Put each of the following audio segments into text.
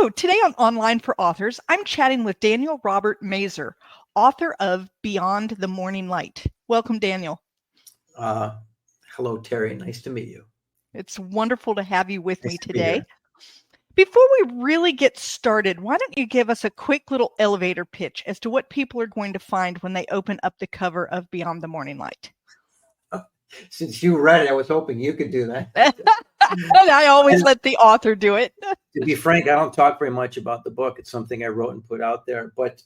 So today on Online for Authors, I'm chatting with Daniel Robert Mazur, author of Beyond the Morning Light. Welcome, Daniel. Hello, Terry. Nice to meet you. It's wonderful to have you with me today. Before we really get started, why don't you give us a quick little elevator pitch as to what people are going to find when they open up the cover of Beyond the Morning Light? Since you read it, I was hoping you could do that. I always let the author do it. To be frank, I don't talk very much about the book. It's something I wrote and put out there. But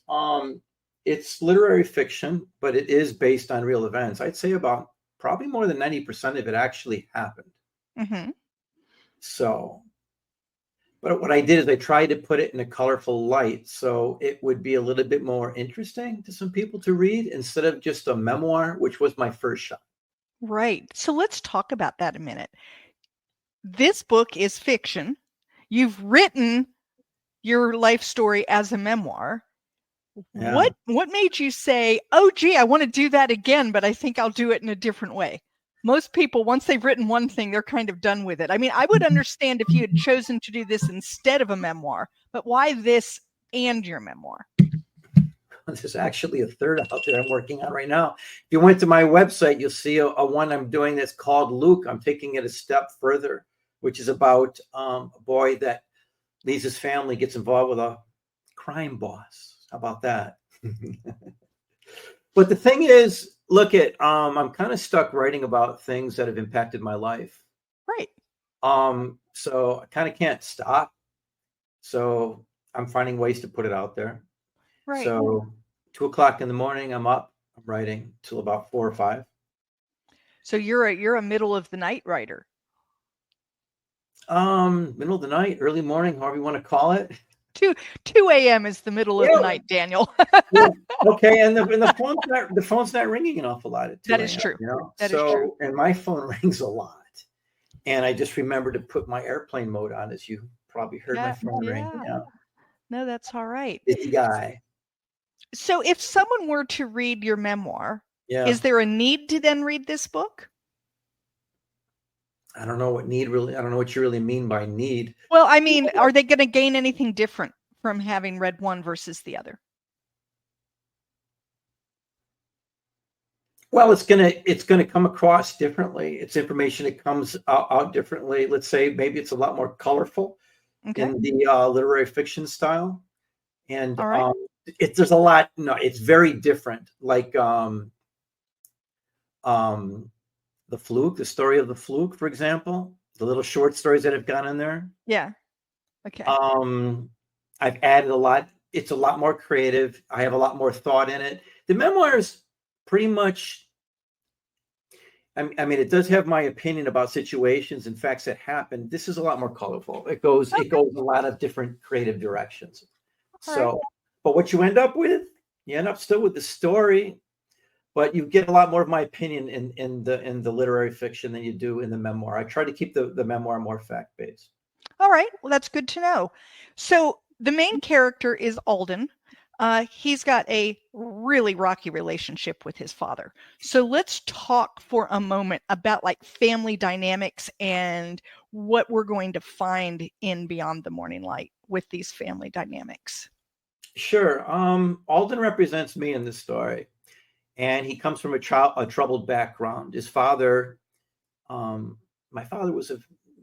it's literary fiction, but it is based on real events. I'd say about probably more than 90% of it actually happened. Mm-hmm. So, but what I did is I tried to put it in a colorful light so it would be a little bit more interesting to some people to read instead of just a memoir, which was my first shot. Right. So let's talk about that a minute. This book is fiction. You've written your life story as a memoir. Yeah. What made you say, oh, gee, I want to do that again, but I think I'll do it in a different way? Most people, once they've written one thing, they're kind of done with it. I mean, I would understand if you had chosen to do this instead of a memoir, but why this and your memoir? There's actually a third out there I'm working on right now. If you went to my website, you'll see a one I'm doing that's called Luke. I'm taking it a step further, which is about a boy that leaves his family, gets involved with a crime boss. How about that? But the thing is, look at, I'm kind of stuck writing about things that have impacted my life. Right. So I kind of can't stop. So I'm finding ways to put it out there. Right. So 2 o'clock in the morning, I'm up, I'm writing till about 4 or 5. So you're a middle of the night writer. Middle of the night, early morning, however you want to call it. 2 a.m. is the middle of the night, Daniel. Yeah. Okay, and the phone's not ringing an awful lot at 2 That is true. You know? That is true. And my phone rings a lot. And I just remember to put my airplane mode on, as you probably heard my phone ring. Yeah. No, that's all right. Busy guy. So if someone were to read your memoir, is there a need to then read this book? I don't know what you really mean by need. Well, I mean, are they going to gain anything different from having read one versus the other? Well, it's gonna come across differently. It's information that comes out differently. Let's say maybe it's a lot more colorful in the literary fiction style, and there's a lot. No, it's very different. Like the Fluke, the story of the Fluke, for example, the little short stories that have gone in there. Yeah. Okay. I've added a lot. It's a lot more creative. I have a lot more thought in it. The memoirs pretty much, I mean, it does have my opinion about situations and facts that happen. This is a lot more colorful. It goes a lot of different creative directions. But what you end up with, you end up still with the story, but you get a lot more of my opinion in the literary fiction than you do in the memoir. I try to keep the memoir more fact-based. All right. Well, that's good to know. So the main character is Alden. He's got a really rocky relationship with his father. So let's talk for a moment about like family dynamics and what we're going to find in Beyond the Morning Light with these family dynamics. Sure. Alden represents me in this story, and he comes from a troubled background. His father, my father was I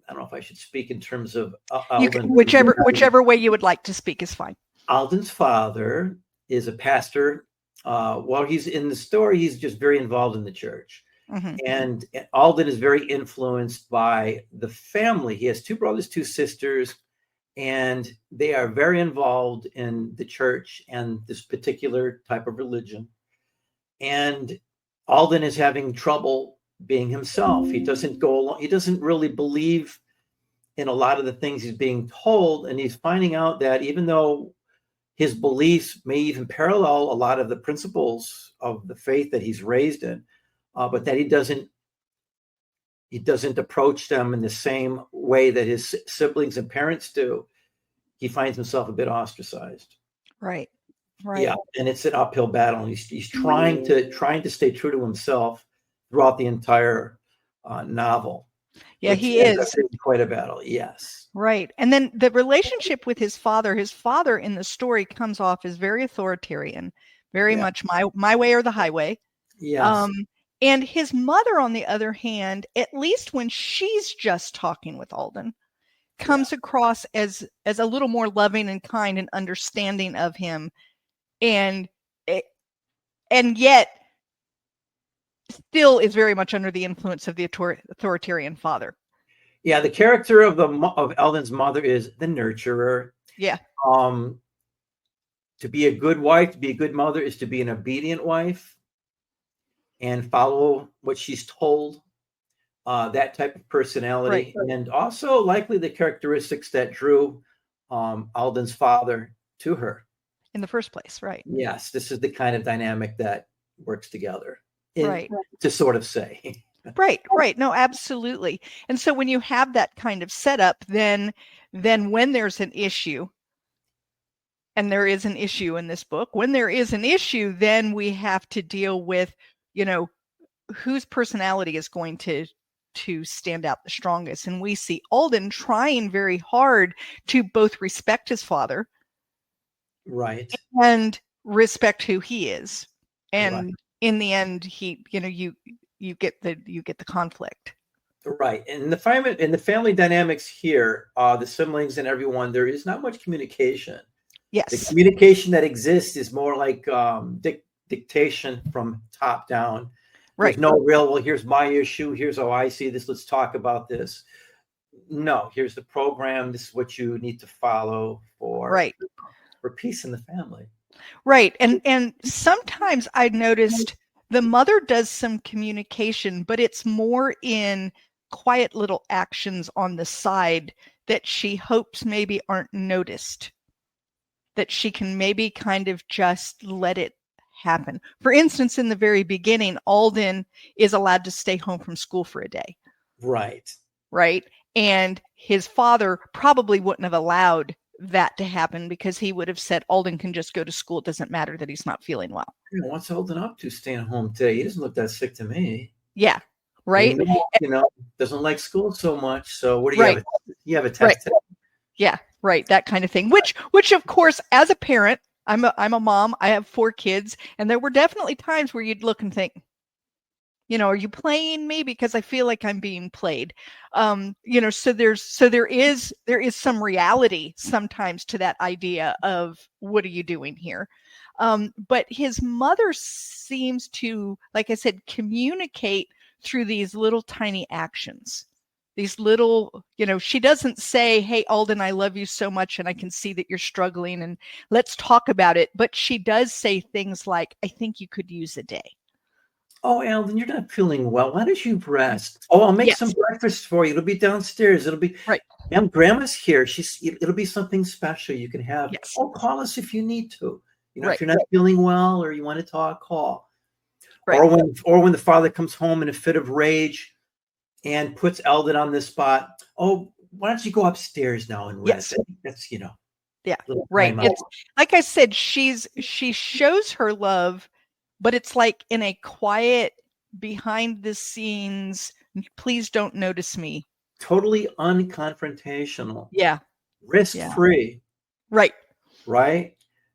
don't know if I should speak in terms of Alden. Whichever way you would like to speak is fine. Alden's father is a pastor. While he's in the story, he's just very involved in the church. Mm-hmm. And Alden is very influenced by the family. He has 2 brothers, 2 sisters, and they are very involved in the church and this particular type of religion. And Alden is having trouble being himself. He doesn't go along. He doesn't really believe in a lot of the things he's being told. And he's finding out that even though his beliefs may even parallel a lot of the principles of the faith that he's raised in, but that he doesn't approach them in the same way that his siblings and parents do. He finds himself a bit ostracized. Right. Yeah, and it's an uphill battle. He's trying to stay true to himself throughout the entire novel. Yeah, he is. Quite a battle, yes. Right. And then the relationship with his father in the story comes off as very authoritarian, very much my way or the highway. Yes. And his mother, on the other hand, at least when she's just talking with Alden, comes across as a little more loving and kind and understanding of him, and yet still is very much under the influence of the authoritarian father. Yeah, the character of Alden's mother is the nurturer. Yeah. To be a good wife, to be a good mother, is to be an obedient wife and follow what she's told. That type of personality, and also likely the characteristics that drew Alden's father to her in the first place. Right. Yes, this is the kind of dynamic that works together. Right. To sort of say. Right. No, absolutely. And so when you have that kind of setup, then when there's an issue, and there is an issue in this book, when there is an issue, then we have to deal with, whose personality is going to stand out the strongest. And we see Alden trying very hard to both respect his father, right, and respect who he is. And in the end, he, you get the conflict. Right. And the family dynamics here, the siblings and everyone, there is not much communication. Yes. The communication that exists is more like dictation from top down. There's no real, well, here's my issue. Here's how I see this. Let's talk about this. No, here's the program. This is what you need to follow for peace in the family. Right. And sometimes I noticed the mother does some communication, but it's more in quiet little actions on the side that she hopes maybe aren't noticed, that she can maybe kind of just let it happen. For instance, in the very beginning, Alden is allowed to stay home from school for a day. Right. And his father probably wouldn't have allowed that to happen, because he would have said, Alden can just go to school. It doesn't matter that he's not feeling well. What's Alden up to staying home today? He doesn't look that sick to me. Yeah. Right. Doesn't like school so much. So what do you have? You have a test today? Yeah. Right. That kind of thing, which of course, as a parent, I'm a mom, I have 4 kids, and there were definitely times where you'd look and think, are you playing me? Because I feel like I'm being played. So there is some reality sometimes to that idea of, what are you doing here? But his mother seems to, like I said, communicate through these little tiny actions. These little, she doesn't say, hey, Alden, I love you so much, and I can see that you're struggling, and let's talk about it. But she does say things like, I think you could use a day. Oh, Alden, you're not feeling well. Why don't you rest? Oh, I'll make some breakfast for you. It'll be downstairs. It'll be Ma'am, Grandma's here. It'll be something special you can have. Yes. Oh, call us if you need to. If you're not feeling well or you want to talk, call. Or when the father comes home in a fit of rage and puts Alden on the spot. Oh, why don't you go upstairs now and rest? That's It's, like I said, she shows her love, but it's like in a quiet, behind the scenes, please don't notice me. Totally unconfrontational. Yeah. Risk-free. Right.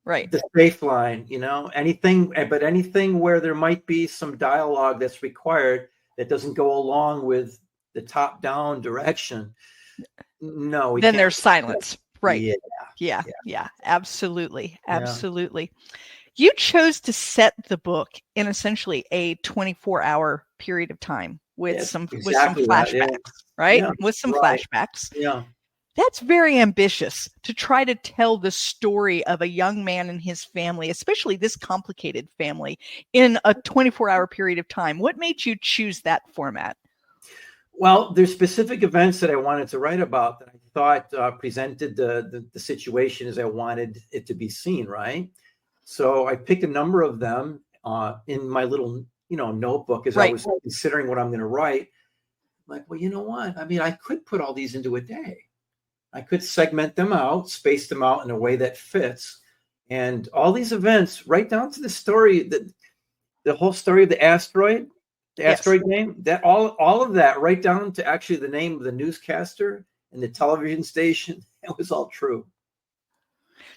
The safe line, anything where there might be some dialogue that's required that doesn't go along with the top-down direction. No. Then there's silence. Right. Yeah. Absolutely. Absolutely. You chose to set the book in essentially a 24-hour period of time with some flashbacks, right? With some flashbacks. Yeah. That's very ambitious, to try to tell the story of a young man and his family, especially this complicated family, in a 24-hour period of time. What made you choose that format? Well, there's specific events that I wanted to write about that I thought presented the situation as I wanted it to be seen, right? So I picked a number of them in my little, notebook as I was considering what I'm going to write. I'm like, well, you know what? I mean, I could put all these into a day. I could segment them out, space them out in a way that fits. And all these events, right down to the story, the whole story of the asteroid, the asteroid game, that all of that, right down to actually the name of the newscaster and the television station, it was all true.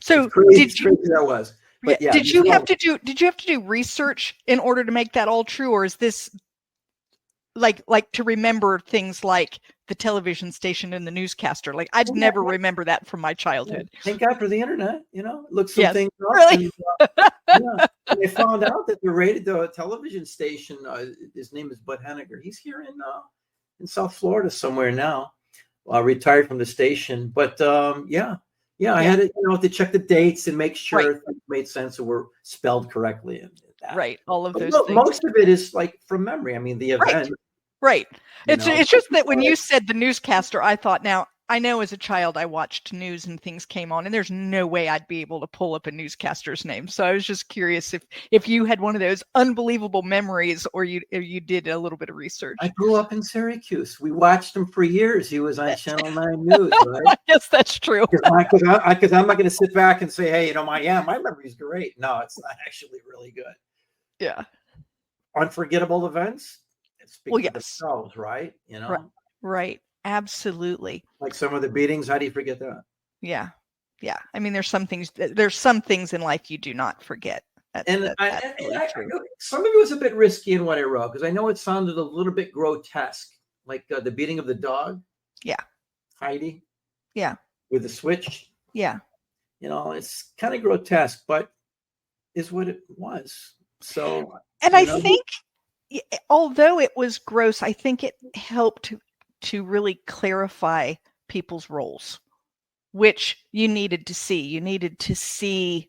So crazy that was. But yeah, did you have to do research in order to make that all true, or is this like to remember things like the television station and the newscaster? Like I'd never remember that from my childhood. Thank God for the internet, look some things up. Really? And I found out that the television station, his name is Bud Henniger. He's here in South Florida somewhere now, retired from the station. But I had to check the dates and make sure things made sense and were spelled correctly. And that. Right, all of those things. Most of it is like from memory. I mean, the event. Right. It's just that when you said the newscaster, I thought, now, I know as a child I watched news and things came on, and there's no way I'd be able to pull up a newscaster's name. So I was just curious if you had one of those unbelievable memories, or you did a little bit of research. I grew up in Syracuse. We watched him for years. He was on Channel 9 News, right? Yes, that's true. Because I'm not going to sit back and say, hey, my memory's great. No, it's not actually really good. Yeah. Unforgettable events. Well, yes. Themselves, right? Right. Absolutely. Like some of the beatings. How do you forget that? Yeah. Yeah. I mean, there's some things in life you do not forget. Some of it was a bit risky in what I wrote, because I know it sounded a little bit grotesque, like the beating of the dog. Yeah. Heidi. Yeah. With the switch. Yeah. It's kind of grotesque, but is what it was. So. And I think, although it was gross, I think it helped to really clarify people's roles, which you needed to see. You needed to see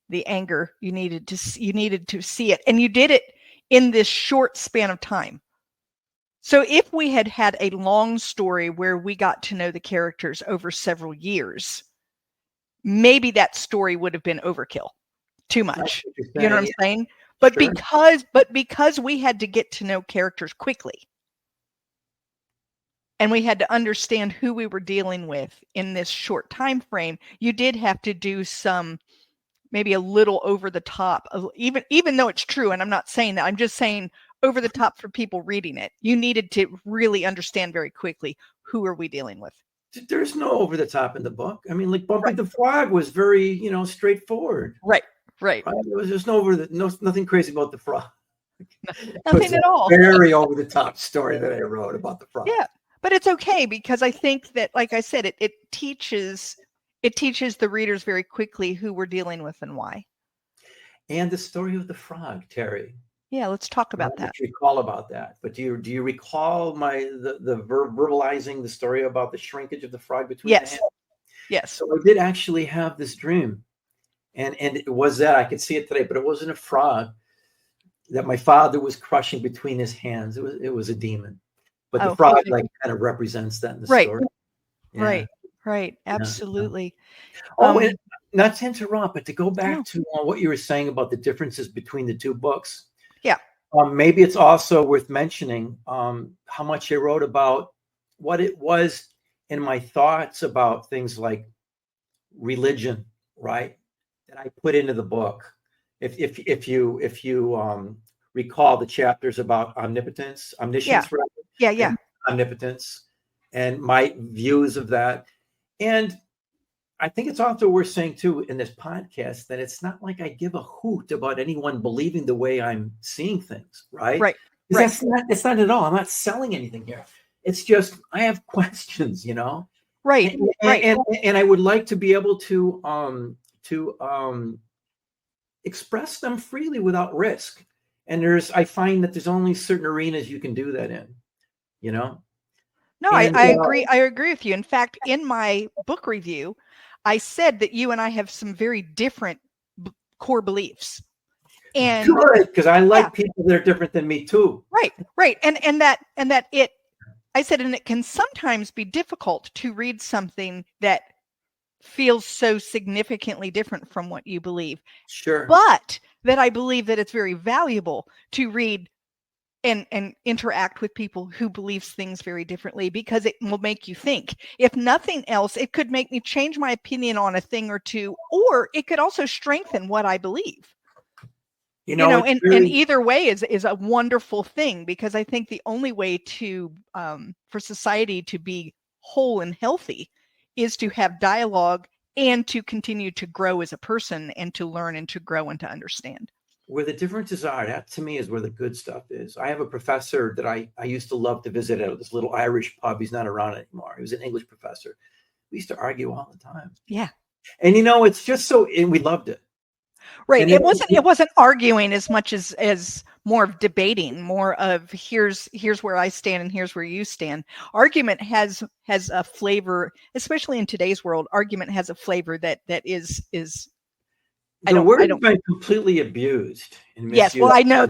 the anger. You needed to see it, and you did it in this short span of time. So if we had had a long story where we got to know the characters over several years, maybe that story would have been overkill, too much. You know what I'm saying? But sure. because we had to get to know characters quickly, and we had to understand who we were dealing with in this short time frame, you did have to do some, maybe a little over the top, even though it's true. And I'm not saying that, I'm just saying over the top for people reading it. You needed to really understand very quickly, who are we dealing with? There's no over the top in the book. I mean, like Bumpy the Frog was very, straightforward. Right. There's nothing crazy about the frog. Nothing at all. Very over the top story that I wrote about the frog. Yeah, but it's okay, because I think that, like I said, it teaches the readers very quickly who we're dealing with and why. And the story of the frog, Terry. Yeah, let's talk about that. I recall about that, but do you recall the verbalizing the story about the shrinkage of the frog between the hands? Yes. So I did actually have this dream. And it was that I could see it today, but it wasn't a frog that my father was crushing between his hands. It was a demon, but the frog kind of represents that in the story. Yeah. Right. Absolutely. And not to interrupt, but to go back to what you were saying about the differences between the two books. Yeah. Maybe it's also worth mentioning how much I wrote about what it was in my thoughts about things like religion, right? That I put into the book. If you recall the chapters about omniscience, and omnipotence, and my views of that. And I think it's also worth saying too in this podcast that it's not like I give a hoot about anyone believing the way I'm seeing things, right? Right. It's not at all. I'm not selling anything here. It's just I have questions, Right. And I would like to be able to express them freely without risk. And I find that there's only certain arenas you can do that in, No, I agree. I agree with you. In fact, in my book review, I said that you and I have some very different core beliefs. And good, because I like people that are different than me too. Right. And I said, and it can sometimes be difficult to read something that feels so significantly different from what you believe. Sure. But that I believe that it's very valuable to read and interact with people who believes things very differently, because it will make you think. If nothing else, it could make me change my opinion on a thing or two, or it could also strengthen what I believe. And either way is a wonderful thing, because I think the only way to for society to be whole and healthy is to have dialogue and to continue to grow as a person and to learn and to grow and to understand. Where the differences are, that to me is where the good stuff is. I have a professor that I used to love to visit at this little Irish pub. He's not around anymore. He was an English professor. We used to argue all the time. Yeah. And it's just so, and we loved it. Right. It wasn't arguing as much as more of debating, more of here's where I stand and here's where you stand. Argument has a flavor, especially in today's world. Argument has a flavor that is the word has been completely abused and misused. Yes, well, I know.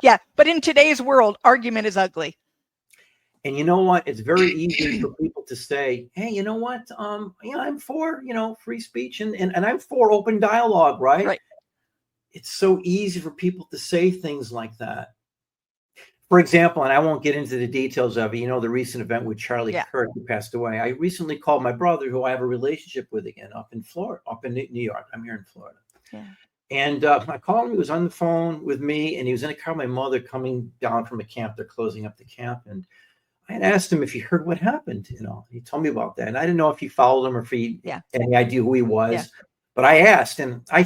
Yeah, but in today's world, argument is ugly. And you know what? It's very easy for people to say, "Hey, you know what? I'm for free speech and I'm for open dialogue, right?" Right. It's so easy for people to say things like that. For example, and I won't get into the details of it, the recent event with Charlie Kirk, who passed away. I recently called my brother, who I have a relationship with again, up in Florida, up in New York. I'm here in Florida. Yeah. And I called him. He was on the phone with me, and he was in a car with my mother coming down from a camp. They're closing up the camp. And I had asked him if he heard what happened. He told me about that. And I didn't know if he followed him or if he had any idea who he was. Yeah. But I asked, and I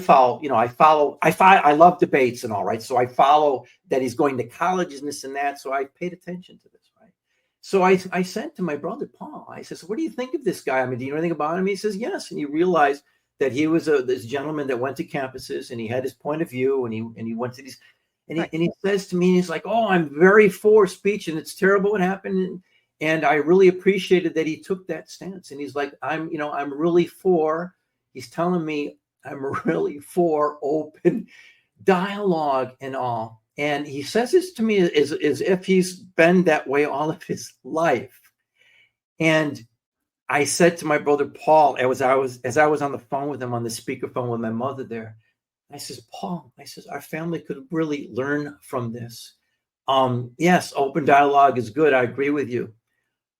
love debates and all, right? So I follow that he's going to colleges and this and that. So I paid attention to this, right? So I said to my brother, Paul, I said, "So what do you think of this guy? I mean, do you know anything about him?" He says, "Yes." And you realize that he was this gentleman that went to campuses and he had his point of view and he went to these, and he says to me, he's like, "Oh, I'm very for speech and it's terrible what happened. And I really appreciated that he took that stance." And he's like, I'm really for," he's telling me, "I'm really for open dialogue and all." And he says this to me as if he's been that way all of his life. And I said to my brother Paul, as I was on the phone with him, on the speakerphone with my mother there, I says, "Paul," I says, "our family could really learn from this. Yes, open dialogue is good. I agree with you.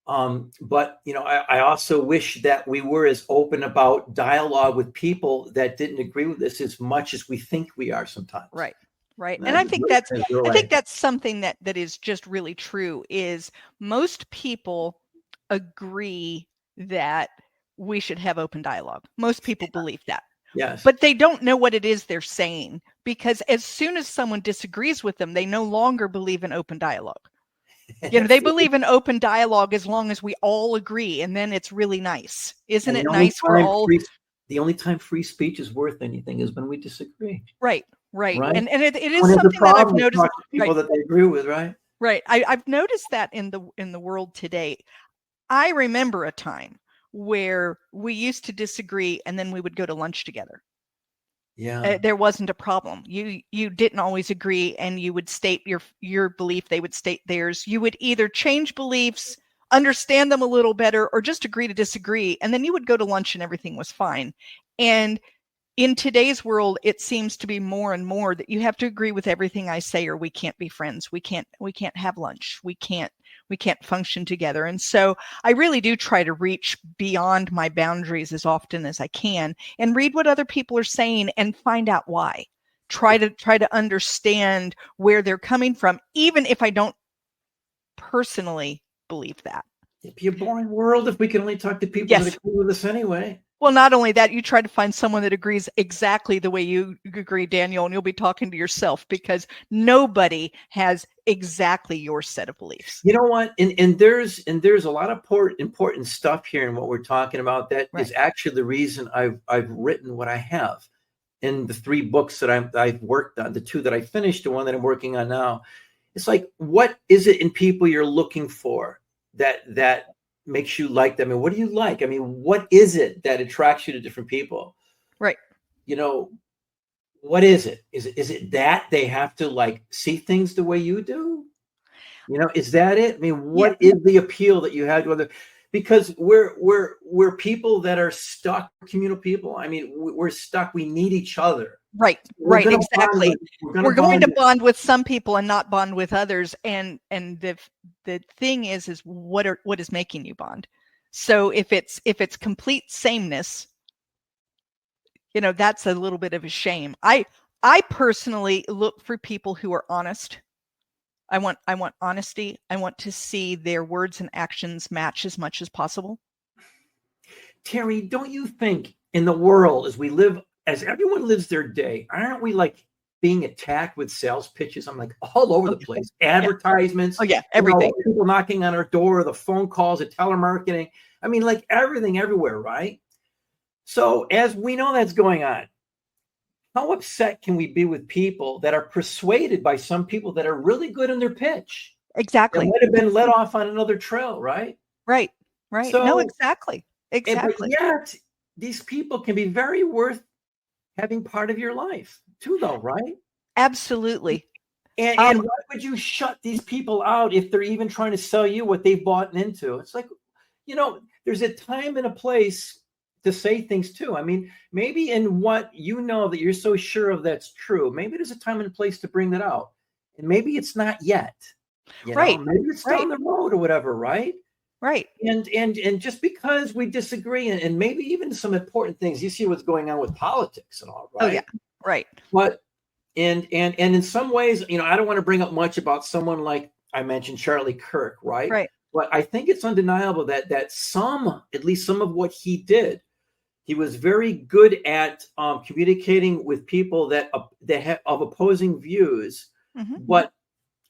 But I also wish that we were as open about dialogue with people that didn't agree with us as much as we think we are sometimes." Right. Right. And I think that's something that is just really true, is most people agree that we should have open dialogue. Most people believe that. Yes. But they don't know what it is they're saying, because as soon as someone disagrees with them, they no longer believe in open dialogue. They believe in open dialogue as long as we all agree, and then it's really nice. Isn't it nice for all? The only time free speech is worth anything is when we disagree. Right. And it is something that I've noticed. People that they agree with, right? Right. I've noticed that in the world today. I remember a time where we used to disagree and then we would go to lunch together. Yeah. There wasn't a problem. You didn't always agree, and you would state your belief, they would state theirs. You would either change beliefs, understand them a little better, or just agree to disagree, and then you would go to lunch and everything was fine. And in today's world, it seems to be more and more that you have to agree with everything I say, or we can't be friends. We can't have lunch. We can't function together. And so I really do try to reach beyond my boundaries as often as I can and read what other people are saying and find out why. Try to understand where they're coming from, even if I don't personally believe that. It'd be a boring world if we could only talk to people that agree with us anyway. Well, not only that, you try to find someone that agrees exactly the way you agree, Daniel, and you'll be talking to yourself, because nobody has exactly your set of beliefs. You know what? And there's a lot of important stuff here in what we're talking about that is actually the reason I've written what I have in the 3 books that I've worked on, the 2 that I finished, the one that I'm working on now. It's like, what is it in people you're looking for that makes you like them? And what do you like? I mean, what is it that attracts you to different people? Right. What is it? Is it that they have to see things the way you do? Is that it? I mean, what is the appeal that you have to other? Because we're people that are stuck, communal people. I mean, we're stuck. We need each other. Right. Right. Exactly. We're going to bond with some people and not bond with others. And the thing is what is making you bond? So if it's complete sameness, that's a little bit of a shame. I I personally look for people who are honest. I want honesty. I want to see their words and actions match as much as possible. Terry, don't you think in the world as everyone lives their day, aren't we like being attacked with sales pitches? I'm like all over the place. Advertisements. Oh yeah, everything. People knocking on our door, the phone calls, the telemarketing. I mean, like everything everywhere, right? So as we know that's going on, how upset can we be with people that are persuaded by some people that are really good in their pitch? Exactly. They might have been let off on another trail, right? Right. So, no, exactly. But yet, these people can be very worth having part of your life too, though, right? Absolutely. And why would you shut these people out if they're even trying to sell you what they've bought into? It's like, there's a time and a place to say things too. I mean, maybe in what you know that you're so sure of that's true, maybe there's a time and a place to bring that out. And maybe it's not yet. Right. Maybe it's down the road or whatever, right? Right. And just because we disagree and maybe even some important things, you see what's going on with politics and all, right? Oh yeah. Right. But and in some ways, I don't want to bring up much about someone like I mentioned, Charlie Kirk, right? Right. But I think it's undeniable that at least some of what he did, he was very good at communicating with people that have of opposing views, but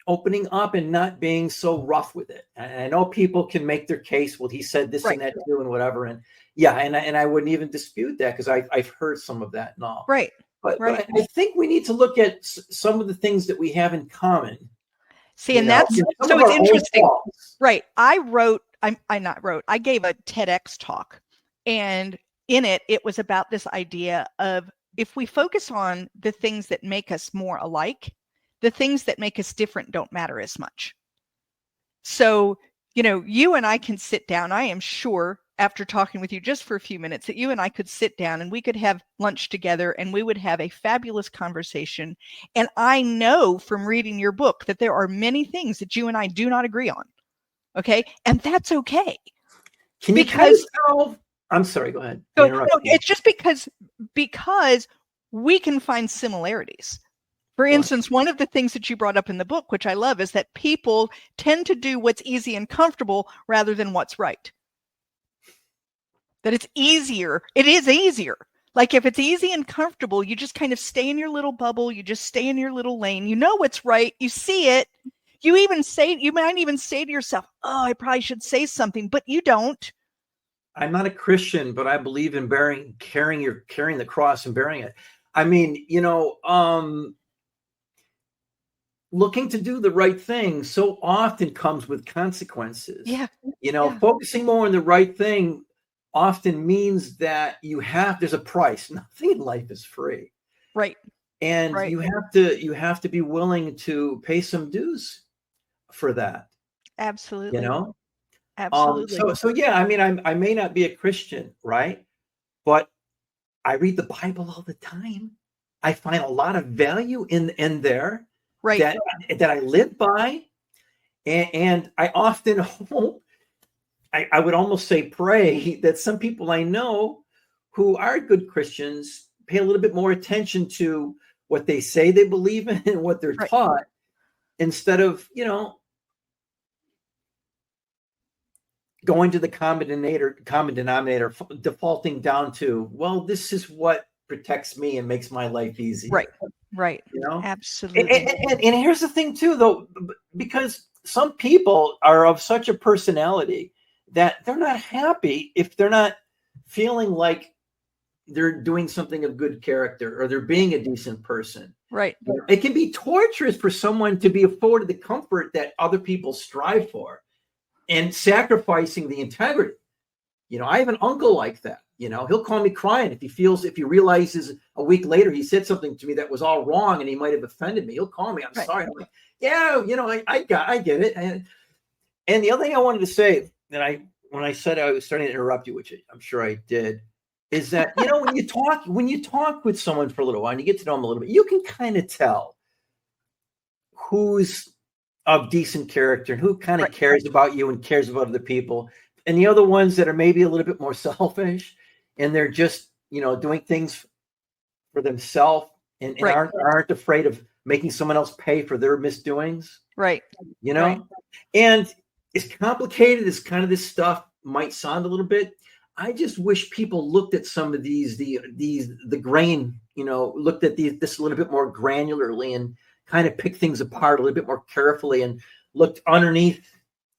opening up and not being so rough with it. And I know people can make their case. Well, he said this and that too, and whatever. And and I wouldn't even dispute that because I've heard some of that and all. Right. But I think we need to look at some of the things that we have in common. See, and that's so it's interesting. Right. I gave a TEDx talk, and in it was about this idea of if we focus on the things that make us more alike, the things that make us different don't matter as much. So, you and I can sit down. I am sure after talking with you just for a few minutes that you and I could sit down and we could have lunch together and we would have a fabulous conversation. And I know from reading your book that there are many things that you and I do not agree on. Okay. And that's okay. I'm sorry, go ahead. No, it's just because we can find similarities. For instance, one of the things that you brought up in the book, which I love, is that people tend to do what's easy and comfortable rather than what's right. That it's easier. It is easier. Like if it's easy and comfortable, you just kind of stay in your little bubble. You just stay in your little lane. You know what's right. You see it. You might even say to yourself, oh, I probably should say something, but you don't. I'm not a Christian, but I believe in carrying the cross and bearing it. I mean, looking to do the right thing so often comes with consequences. Yeah. Focusing more on the right thing often means that there's a price. Nothing in life is free. Right. And you have to be willing to pay some dues for that. Absolutely. Absolutely. So yeah, I mean, I may not be a Christian, right? But I read the Bible all the time. I find a lot of value in there. Right. That I live by. And I often hope, I would almost say pray that some people I know who are good Christians pay a little bit more attention to what they say they believe in and what they're taught instead of, going to the common denominator, defaulting down to, well, this is what protects me and makes my life easy. Right. Absolutely. And here's the thing too, though, because some people are of such a personality that they're not happy if they're not feeling like they're doing something of good character or they're being a decent person. Right. It can be torturous for someone to be afforded the comfort that other people strive for and sacrificing the integrity. I have an uncle like that. He'll call me crying if he realizes a week later he said something to me that was all wrong and he might have offended me. He'll call me. I'm sorry. I'm like, yeah, I get it. And the other thing I wanted to say that when I said I was starting to interrupt you, which I'm sure I did, is that when you talk with someone for a little while and you get to know them a little bit, you can kind of tell who's of decent character and who kind of cares about you and cares about other people. And the other ones that are maybe a little bit more selfish and they're just, doing things for themselves and aren't afraid of making someone else pay for their misdoings. Right. You know, right. And as complicated as kind of this stuff might sound a little bit, I just wish people looked at some of the grain, looked at this a little bit more granularly and kind of picked things apart a little bit more carefully and looked underneath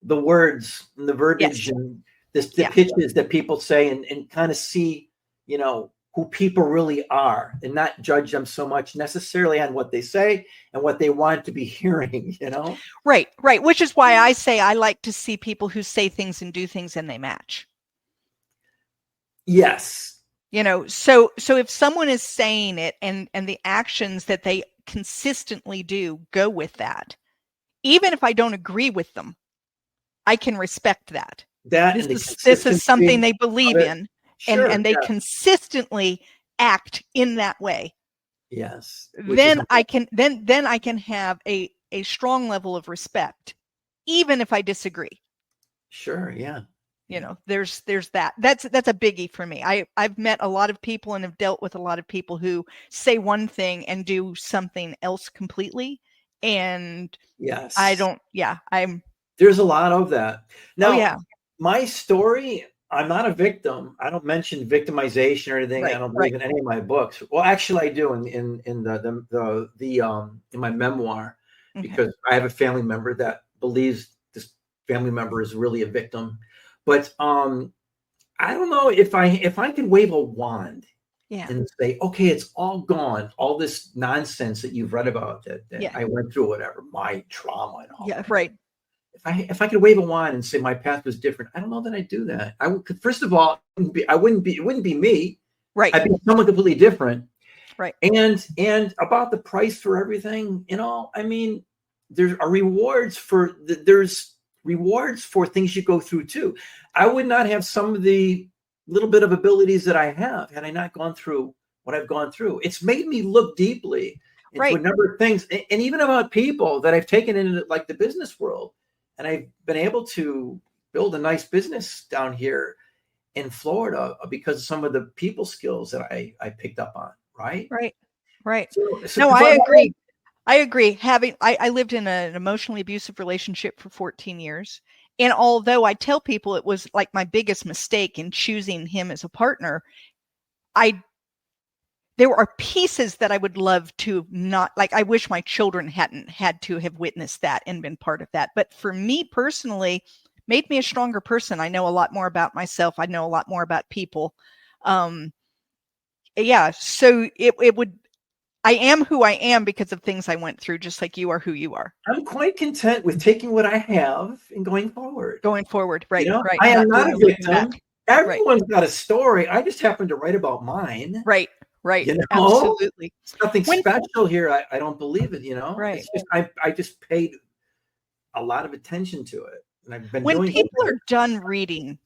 the words and the verbiage and the pitches that people say and kind of see, who people really are and not judge them so much necessarily on what they say and what they want to be hearing, Right. Which is why I say I like to see people who say things and do things and they match. Yes. So if someone is saying it and the actions that they consistently do go with that, even if I don't agree with them, I can respect that. This is something they believe in. Sure, and they consistently act in that way. Yes. Then I can have a strong level of respect, even if I disagree. Sure. Yeah. There's that. That's a biggie for me. I've met a lot of people and have dealt with a lot of people who say one thing and do something else completely. And yes, there's a lot of that. Now, my story, I'm not a victim. I don't mention victimization or anything. I don't believe in any of my books. Well, actually, I do in my memoir, because I have a family member that believes this family member is really a victim. But I don't know if I could wave a wand and say, okay, it's all gone. All this nonsense that you've read about that I went through, whatever, my trauma and all. Yeah, right. If I could wave a wand and say my path was different, I don't know that I'd do that. I would, first of all, it wouldn't be me. Right. I'd be someone completely different. Right. And about the price for everything, I mean, there's rewards for things you go through too. I would not have some of the little bit of abilities that I have had I not gone through what I've gone through. It's made me look deeply into a number of things, and even about people that I've taken into like the business world. And I've been able to build a nice business down here in Florida because of some of the people skills that I picked up on. Right. No, I agree. I lived in an emotionally abusive relationship for 14 years. And although I tell people it was like my biggest mistake in choosing him as a partner, there are pieces that I would love to not, like, I wish my children hadn't had to have witnessed that and been part of that. But for me personally, made me a stronger person. I know a lot more about myself. I know a lot more about people. So I am who I am because of things I went through, just like you are who you are. I'm quite content with taking what I have and going forward. Right. I am not a victim. Everyone's got a story. I just happen to write about mine. Right. Absolutely. It's nothing special here. I don't believe it, Right. It's just, I just paid a lot of attention to it. And I've been when people are done reading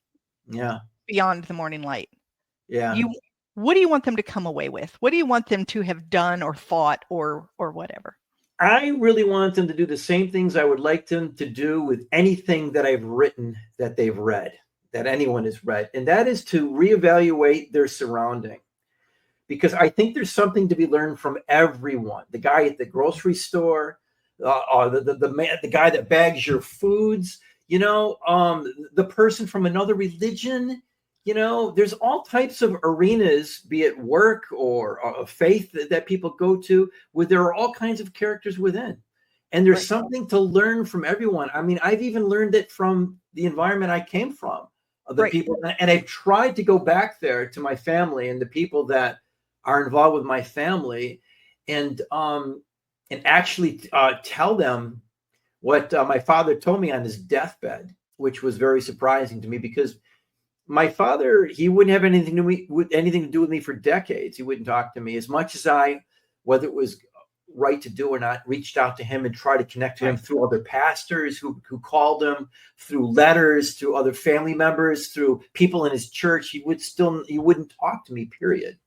Beyond the Morning Light, what do you want them to come away with? What do you want them to have done or thought or whatever? I really want them to do the same things I would like them to do with anything that I've written that they've read, that anyone has read. And that is to reevaluate their surrounding. Because I think there's something to be learned from everyone. The guy at the grocery store, the guy that bags your foods, the person from another religion. There's all types of arenas, be it work or a faith that people go to, where there are all kinds of characters within. And there's something to learn from everyone. I mean, I've even learned it from the environment I came from, the people. And I've tried to go back there to my family and the people that are involved with my family and actually tell them what my father told me on his deathbed, which was very surprising to me because my father, he wouldn't have anything to do with me for decades. He wouldn't talk to me as much as I, whether it was right to do or not, reached out to him and tried to connect to him through other pastors who called him, through letters, through other family members, through people in his church. He wouldn't talk to me, period.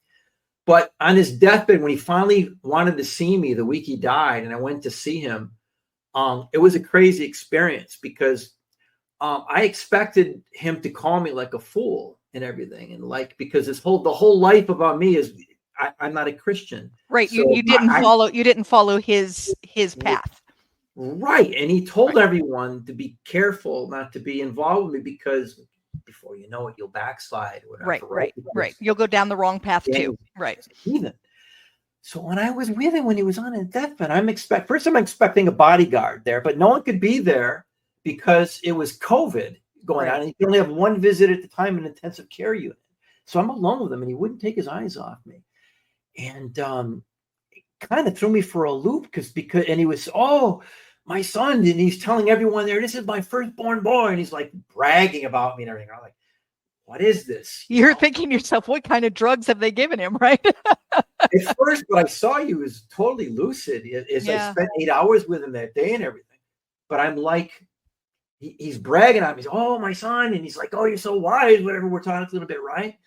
But on his deathbed, when he finally wanted to see me the week he died, and I went to see him, it was a crazy experience because I expected him to call me like a fool and everything, and because the whole life about me is I'm not a Christian. Right. So you didn't follow his path. Right. And he told everyone to be careful not to be involved with me, because before you know it, you'll backslide. Whatever, right. You'll go down the wrong path too. Right. Heathen. So when I was with him, when he was on his deathbed, I'm expecting a bodyguard there, but no one could be there because it was COVID going on. And you can only have one visit at the time in intensive care unit. So I'm alone with him, and he wouldn't take his eyes off me. And it kind of threw me for a loop because and he was, oh, my son, and he's telling everyone there, this is my firstborn boy, and he's like bragging about me and everything. I'm like, what is this? You're thinking to yourself, what kind of drugs have they given him, right? At first, what I saw you was totally lucid. I spent 8 hours with him that day and everything. But I'm like, he's bragging on me. He's, oh, my son. And he's like, oh, you're so wise, whatever. We're talking a little bit, right?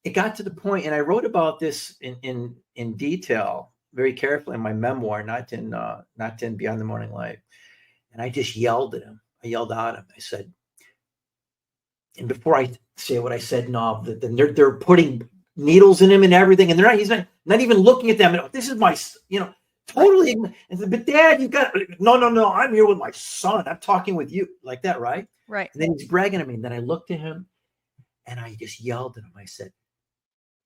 It got to the point, and I wrote about this in detail, very carefully in my memoir, not in Beyond the Morning Light. And I just yelled at him. I yelled out at him. I said, and before I say what I said, no, they're putting needles in him and everything, and he's not even looking at them. And, this is my, totally. And said, but Dad, you got no. I'm here with my son. I'm talking with you, like that, right? Right. And then he's bragging at me, and then I looked at him, and I just yelled at him. I said,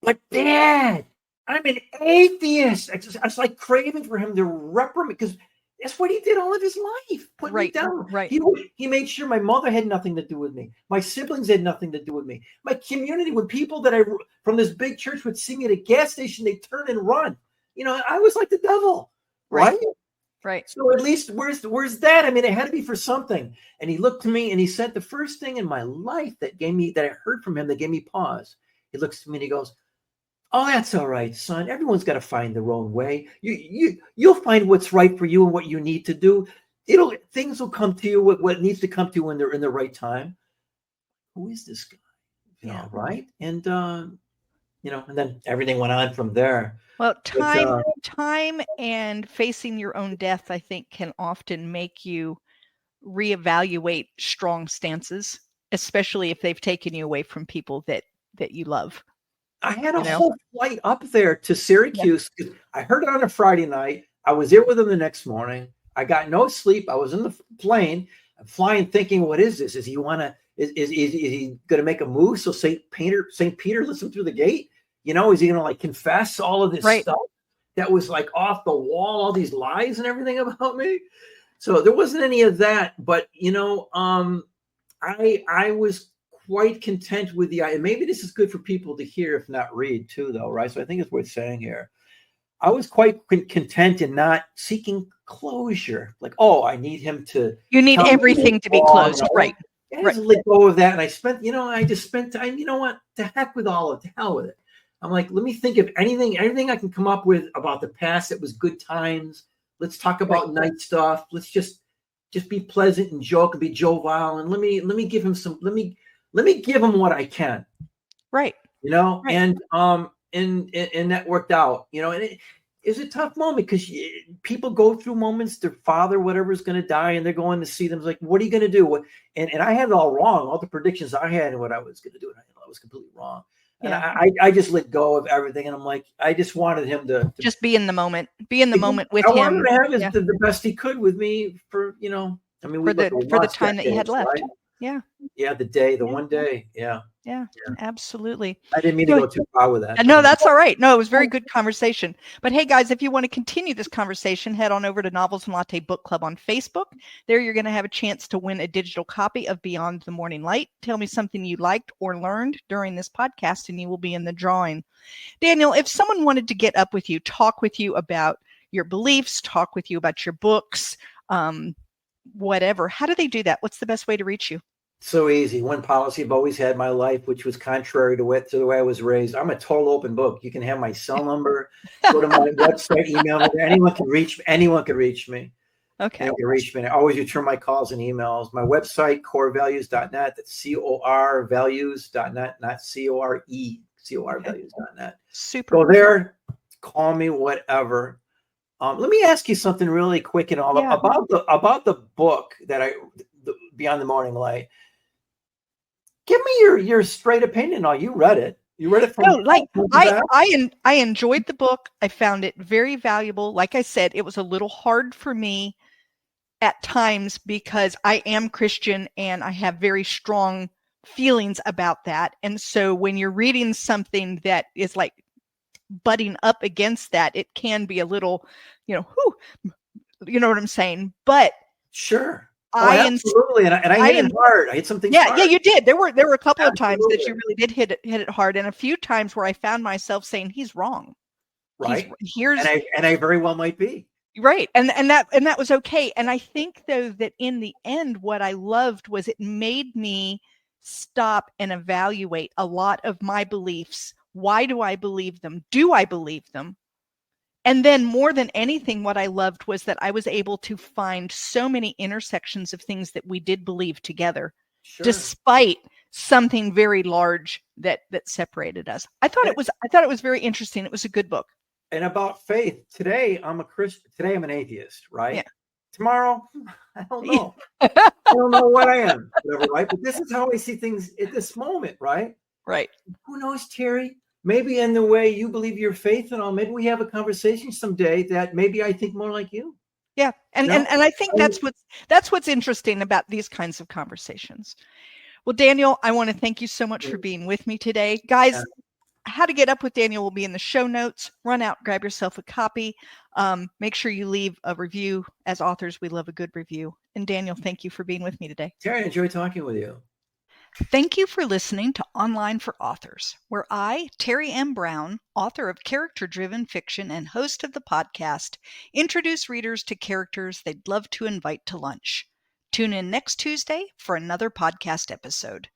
but Dad, I'm an atheist. I was like craving for him to reprimand, because that's what he did all of his life, put me down. Right. He made sure my mother had nothing to do with me. My siblings had nothing to do with me. My community, when people that from this big church would see me at a gas station, they'd turn and run. I was like the devil, right? Right. So at least where's that? I mean, it had to be for something. And he looked to me and he said the first thing in my life that I heard from him that gave me pause. He looks to me and he goes, oh, that's all right, son. Everyone's got to find their own way. You'll find what's right for you and what you need to do. Things will come to you what needs to come to you when they're in the right time. Who is this guy? Right? And and then everything went on from there. Well, time and facing your own death, I think, can often make you reevaluate strong stances, especially if they've taken you away from people that you love. I had a whole flight up there to Syracuse. Yeah. I heard it on a Friday night. I was there with him the next morning. I got no sleep. I was in the plane. I'm flying, thinking, "What is this? Is he going to make a move so St. Peter lets him through the gate? Is he going to like confess all of this stuff that was like off the wall, all these lies and everything about me?" So there wasn't any of that. But I was quite content with the idea. Maybe this is good for people to hear, if not read too, though, right? So I think it's worth saying here. I was quite content in not seeking closure. Like, oh, I need him to. You need everything to be closed, right? I just let go of that, and I just spent time. You know what? To heck with all of it. To hell with it. I'm like, let me think of anything I can come up with about the past that was good times. Let's talk about night stuff. Let's just be pleasant and joke and be jovial, and let me give him let me give him what I can. Right. And that worked out, and it's a tough moment because people go through moments, their father, whatever, is going to die, and they're going to see them. It's like, what are you going to do? And I had it all wrong. All the predictions I had and what I was going to do, and I was completely wrong. And I just let go of everything. And I'm like, I just wanted him to just be in the moment, with him. I wanted to have the best he could with me for, for the time that you had left. Right? Yeah. Yeah. The one day. Yeah. Yeah, absolutely. I didn't mean to go too far with that. No, that's all right. No, it was very good conversation. But hey, guys, if you want to continue this conversation, head on over to Novels and Latte Book Club on Facebook. There you're going to have a chance to win a digital copy of Beyond the Morning Light. Tell me something you liked or learned during this podcast, and you will be in the drawing. Daniel, if someone wanted to get up with you, talk with you about your beliefs, talk with you about your books, whatever, how do they do that? What's the best way to reach you? So easy. One policy I've always had in my life, which was contrary to the way I was raised. I'm a total open book. You can have my cell number, go to my website, email me. Anyone can reach me. Okay. Anyone can reach me. I always return my calls and emails. My website, corvalues.net. That's COR Values.net, not CORE. CORvalues.net. Super. Go there, call me, whatever. Let me ask you something really quick and all about the book that Beyond the Morning Light. Give me your straight opinion. You read it. You read it from No, like back? I enjoyed the book. I found it very valuable. Like I said, it was a little hard for me at times because I am Christian and I have very strong feelings about that. And so when you're reading something that is like butting up against that, it can be a little, you know what I'm saying? But sure. I absolutely. And I hit it hard. I hit something hard. Yeah, you did. There were a couple of times that you really did hit it hard, and a few times where I found myself saying, he's wrong. Right. And I very well might be. Right. And that was okay. And I think though that in the end, what I loved was it made me stop and evaluate a lot of my beliefs. Why do I believe them? Do I believe them? And then more than anything, what I loved was that I was able to find so many intersections of things that we did believe together, despite something very large that separated us. I thought it was very interesting. It was a good book. And about faith, today I'm a Christian. Today I'm an atheist, right? Yeah. Tomorrow, I don't know. I don't know what I am, whatever, right? But this is how I see things at this moment, right? Right. Who knows, Terry? Maybe in the way you believe your faith and all, maybe we have a conversation someday that maybe I think more like you. Yeah. And I think that's what's interesting about these kinds of conversations. Well, Daniel, I want to thank you so much for being with me today. Guys, how to get up with Daniel will be in the show notes. Run out, grab yourself a copy. Make sure you leave a review. As authors, we love a good review. And Daniel, thank you for being with me today. Terry, I enjoyed talking with you. Thank you for listening to Online for Authors, where I, Terry M. Brown, author of character-driven fiction and host of the podcast, introduce readers to characters they'd love to invite to lunch. Tune in next Tuesday for another podcast episode.